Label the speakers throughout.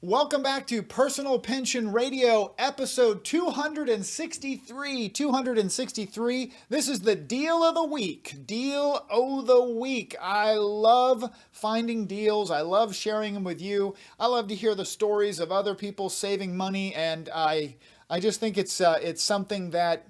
Speaker 1: Welcome back to Personal Pension Radio, episode 263. 263. This is the deal of the week. Deal of the week. I love finding deals. I love sharing them with you. I love to hear the stories of other people saving money, and I just think it's something that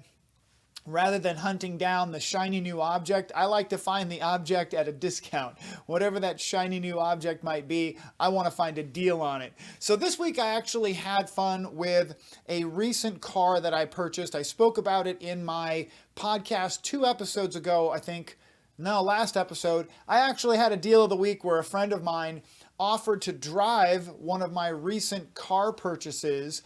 Speaker 1: rather than hunting down the shiny new object, I like to find the object at a discount. Whatever that shiny new object might be, I want to find a deal on it. So this week I actually had fun with a recent car that I purchased. I spoke about it in my podcast 2 episodes ago, I think. No, last episode. I actually had a deal of the week where a friend of mine offered to drive one of my recent car purchases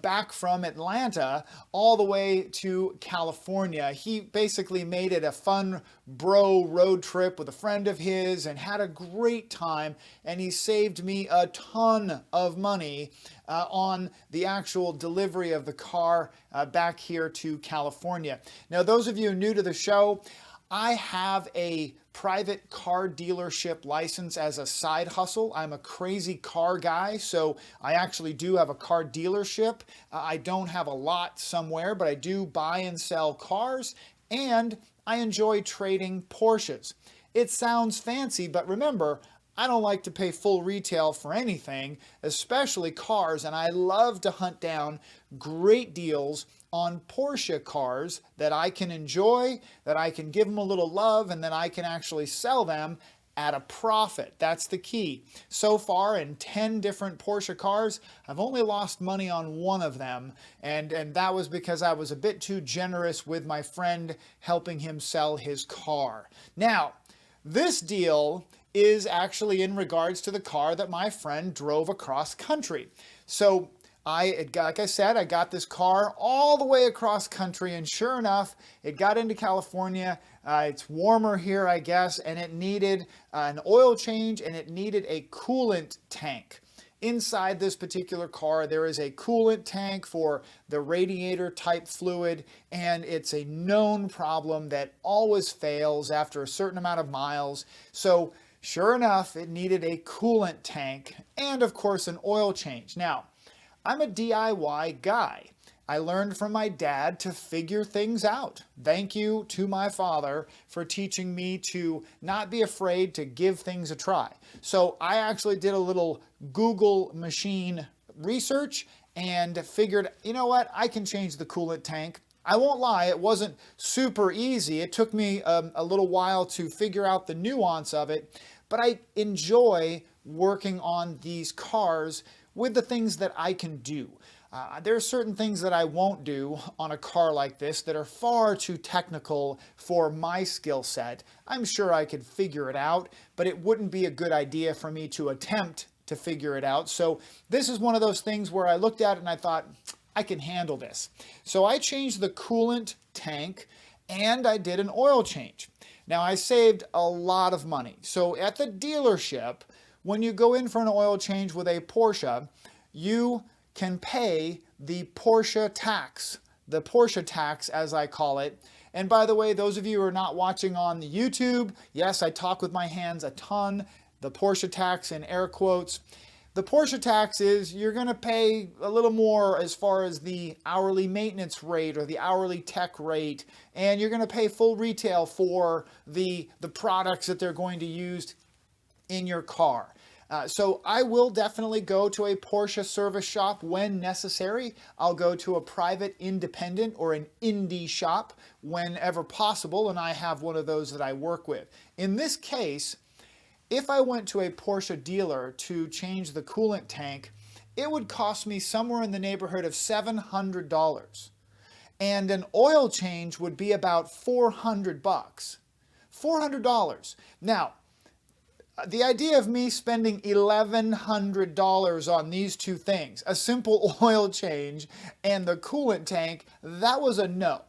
Speaker 1: back from Atlanta all the way to California. He basically made it a fun bro road trip with a friend of his and had a great time, and he saved me a ton of money on the actual delivery of the car back here to California. Now, those of you new to the show, I have a private car dealership license as a side hustle. I'm a crazy car guy, so I actually do have a car dealership. I don't have a lot somewhere, but I do buy and sell cars, and I enjoy trading Porsches. It sounds fancy, but remember, I don't like to pay full retail for anything, especially cars, and I love to hunt down great deals on Porsche cars that I can enjoy, that I can give them a little love, and then I can actually sell them at a profit. That's the key. So far in 10 different Porsche cars, I've only lost money on one of them, and that was because I was a bit too generous with my friend helping him sell his car. Now, this deal is actually in regards to the car that my friend drove across country. So like I said, I got this car all the way across country, and sure enough, it got into California. It's warmer here, I guess, and it needed an oil change, and it needed a coolant tank. Inside this particular car, there is a coolant tank for the radiator type fluid, and it's a known problem that always fails after a certain amount of miles. So sure enough, it needed a coolant tank and, of course, an oil change. Now, I'm a DIY guy. I learned from my dad to figure things out. Thank you to my father for teaching me to not be afraid to give things a try. So I actually did a little Google machine research and figured, you know what, I can change the coolant tank. I won't lie, it wasn't super easy. It took me a little while to figure out the nuance of it, but I enjoy working on these cars with the things that I can do. There are certain things that I won't do on a car like this that are far too technical for my skill set. I'm sure I could figure it out, but it wouldn't be a good idea for me to attempt to figure it out. So this is one of those things where I looked at it and I thought, I can handle this. So I changed the coolant tank and I did an oil change. Now I saved a lot of money. So at the dealership, when you go in for an oil change with a Porsche, you can pay the Porsche tax as I call it. And by the way, those of you who are not watching on the YouTube, yes, I talk with my hands a ton, the Porsche tax in air quotes. The Porsche tax is you're going to pay a little more as far as the hourly maintenance rate or the hourly tech rate, and you're going to pay full retail for the products that they're going to use in your car. So I will definitely go to a Porsche service shop when necessary. I'll go to a private independent or an indie shop whenever possible, and I have one of those that I work with. In this case, if I went to a Porsche dealer to change the coolant tank, it would cost me somewhere in the neighborhood of $700. And an oil change would be about $400. $400. Now, the idea of me spending $1,100 on these two things, a simple oil change and the coolant tank, that was a no.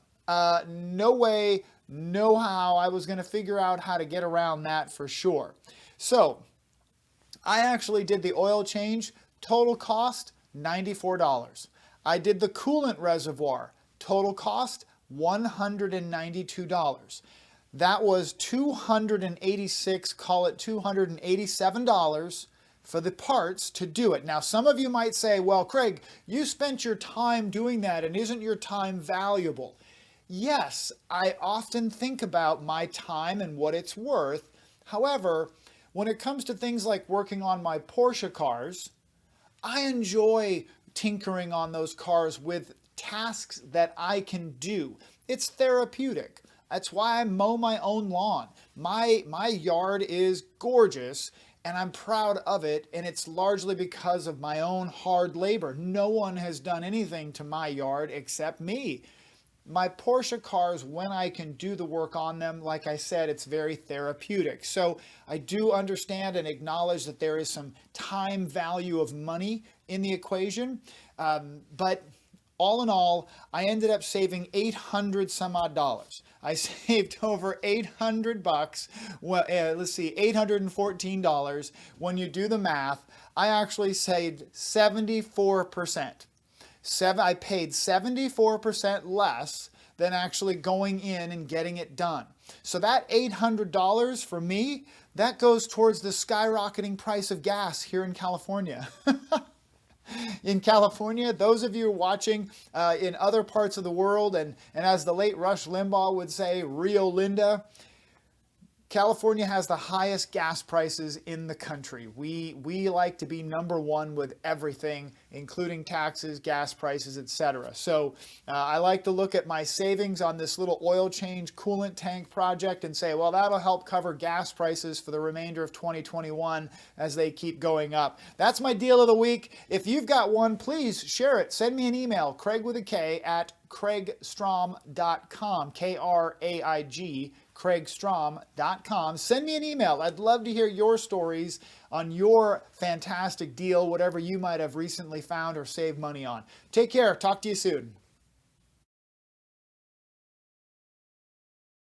Speaker 1: No way, no how. I was going to figure out how to get around that for sure. So I actually did the oil change, total cost $94. I did the coolant reservoir, total cost $192. That was $286, call it $287 for the parts to do it. Now, some of you might say, well, Craig, you spent your time doing that, and isn't your time valuable? Yes, I often think about my time and what it's worth. However, when it comes to things like working on my Porsche cars, I enjoy tinkering on those cars with tasks that I can do. It's therapeutic. That's why I mow my own lawn. My yard is gorgeous and I'm proud of it, and it's largely because of my own hard labor. No one has done anything to my yard except me. My Porsche cars, when I can do the work on them, like I said, it's very therapeutic. So I do understand and acknowledge that there is some time value of money in the equation. But all in all, I ended up saving 800 some odd dollars. I saved over 800 bucks. Well, let's see, $814. When you do the math, I actually saved 74%. I paid 74% less than actually going in and getting it done. So that $800 for me, that goes towards the skyrocketing price of gas here in California. In California, those of you watching in other parts of the world, and as the late Rush Limbaugh would say, Rio Linda, California has the highest gas prices in the country. We like to be number one with everything, including taxes, gas prices, etc. So I like to look at my savings on this little oil change coolant tank project and say, well, that'll help cover gas prices for the remainder of 2021 as they keep going up. That's my deal of the week. If you've got one, please share it. Send me an email, Craig with a K at craigstrom.com, K-R-A-I-G, craigstrom.com. Send me an email. I'd love to hear your stories on your fantastic deal, whatever you might have recently found or saved money on. Take care. Talk to you soon.